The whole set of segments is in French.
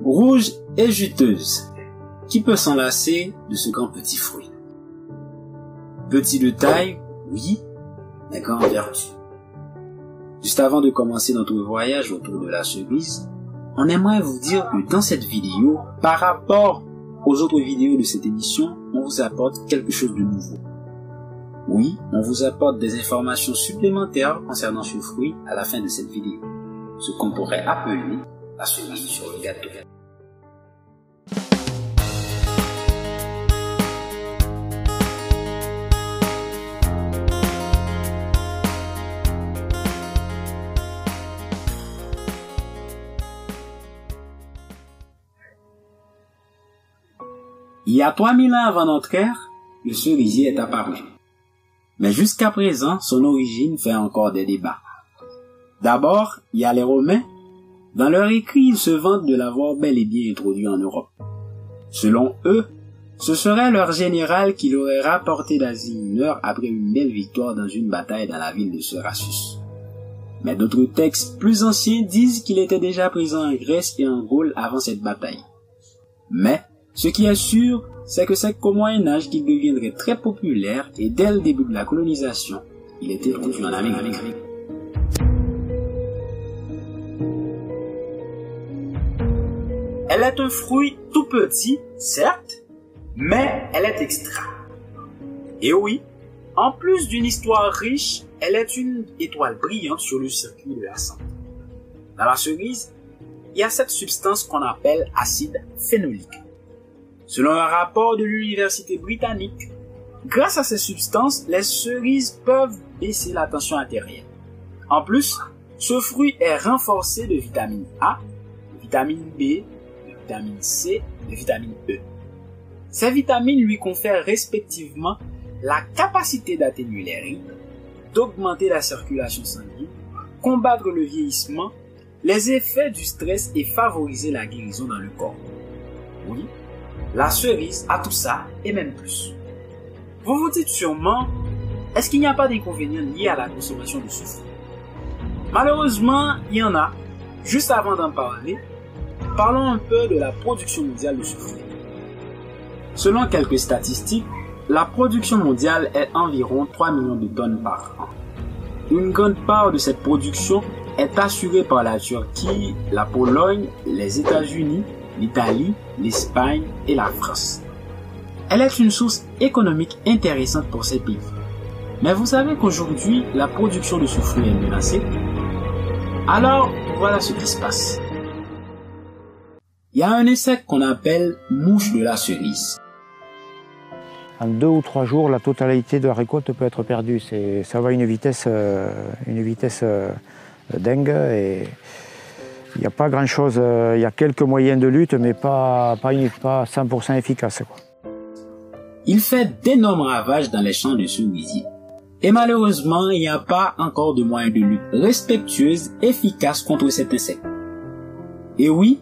rouge et juteuse. Qui peut s'enlacer de ce grand petit fruit? Petit de taille, oui, mais grand en vertu. Juste avant de commencer notre voyage autour de la cerise, on aimerait vous dire que dans cette vidéo, par rapport aux autres vidéos de cette émission, on vous apporte quelque chose de nouveau. Oui, on vous apporte des informations supplémentaires concernant ce fruit à la fin de cette vidéo, ce qu'on pourrait appeler la cerise sur le gâteau. Il y a 3000 ans avant notre ère, le cerisier est apparu. Mais jusqu'à présent, son origine fait encore des débats. D'abord, il y a les Romains. Dans leur écrit, ils se vantent de l'avoir bel et bien introduit en Europe. Selon eux, ce serait leur général qui l'aurait rapporté d'Asie mineure après une belle victoire dans une bataille dans la ville de Syracuse. Mais d'autres textes plus anciens disent qu'il était déjà présent en Grèce et en Gaule avant cette bataille. Mais, ce qui est sûr, c'est que c'est qu'au Moyen-Âge qu'il deviendrait très populaire et dès le début de la colonisation, il était introduit en Amérique. Elle est un fruit tout petit, certes, mais elle est extra. Et oui, en plus d'une histoire riche, elle est une étoile brillante sur le circuit de la santé. Dans la cerise, il y a cette substance qu'on appelle acide phénolique. Selon un rapport de l'université britannique, grâce à ces substances, les cerises peuvent baisser la tension artérielle. En plus, ce fruit est renforcé de vitamine A, de vitamine B, de vitamine C, de vitamine E. Ces vitamines lui confèrent respectivement la capacité d'atténuer les rides, d'augmenter la circulation sanguine, combattre le vieillissement, les effets du stress et favoriser la guérison dans le corps. Oui, la cerise a tout ça et même plus. Vous vous dites sûrement, est-ce qu'il n'y a pas d'inconvénients liés à la consommation de ce fruit? Malheureusement, il y en a. Juste avant d'en parler, parlons un peu de la production mondiale de ce fruit. Selon quelques statistiques, la production mondiale est environ 3 millions de tonnes par an. Une grande part de cette production est assurée par la Turquie, la Pologne, les États-Unis, l'Italie, l'Espagne et la France. Elle est une source économique intéressante pour ces pays. Mais vous savez qu'aujourd'hui, la production de ce fruit est menacée? Alors, voilà ce qui se passe. Il y a un insecte qu'on appelle mouche de la cerise. En 2 ou 3 jours, la totalité de la récolte peut être perdue. Ça va à une vitesse dingue et il n'y a pas grand-chose. Il y a quelques moyens de lutte, mais pas 100% efficace, quoi. Il fait d'énormes ravages dans les champs de cerisiers. Et malheureusement, il n'y a pas encore de moyens de lutte respectueux, efficaces contre cet insecte. Et oui,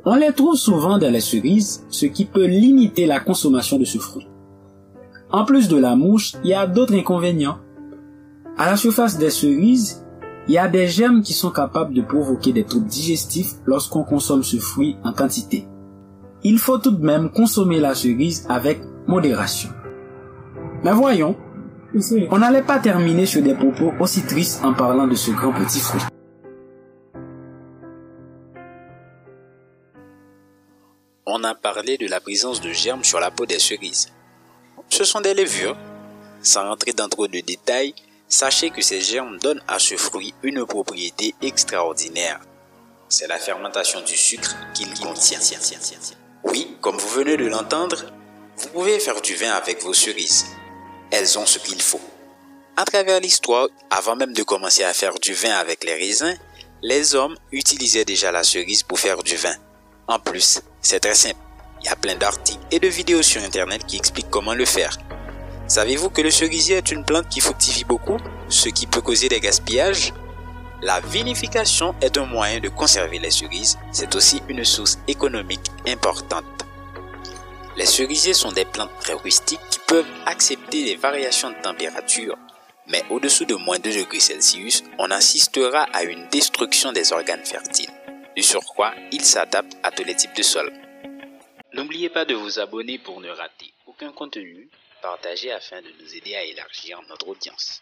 on les trouve souvent dans les cerises, ce qui peut limiter la consommation de ce fruit. En plus de la mouche, il y a d'autres inconvénients. À la surface des cerises, il y a des germes qui sont capables de provoquer des troubles digestifs lorsqu'on consomme ce fruit en quantité. Il faut tout de même consommer la cerise avec modération. Mais voyons, on n'allait pas terminer sur des propos aussi tristes en parlant de ce grand petit fruit. On a parlé de la présence de germes sur la peau des cerises. Ce sont des levures. Sans rentrer dans trop de détails, sachez que ces germes donnent à ce fruit une propriété extraordinaire. C'est la fermentation du sucre qu'il contient. Oui, comme vous venez de l'entendre, vous pouvez faire du vin avec vos cerises. Elles ont ce qu'il faut. À travers l'histoire, avant même de commencer à faire du vin avec les raisins, les hommes utilisaient déjà la cerise pour faire du vin. En plus, c'est très simple. Il y a plein d'articles et de vidéos sur internet qui expliquent comment le faire. Savez-vous que le cerisier est une plante qui fructifie beaucoup, ce qui peut causer des gaspillages? La vinification est un moyen de conserver les cerises, c'est aussi une source économique importante. Les cerisiers sont des plantes très rustiques qui peuvent accepter des variations de température, mais au-dessous de moins 2 degrés Celsius, on assistera à une destruction des organes fertiles. De surcroît, il s'adapte à tous les types de sols. N'oubliez pas de vous abonner pour ne rater aucun contenu, partagez afin de nous aider à élargir notre audience.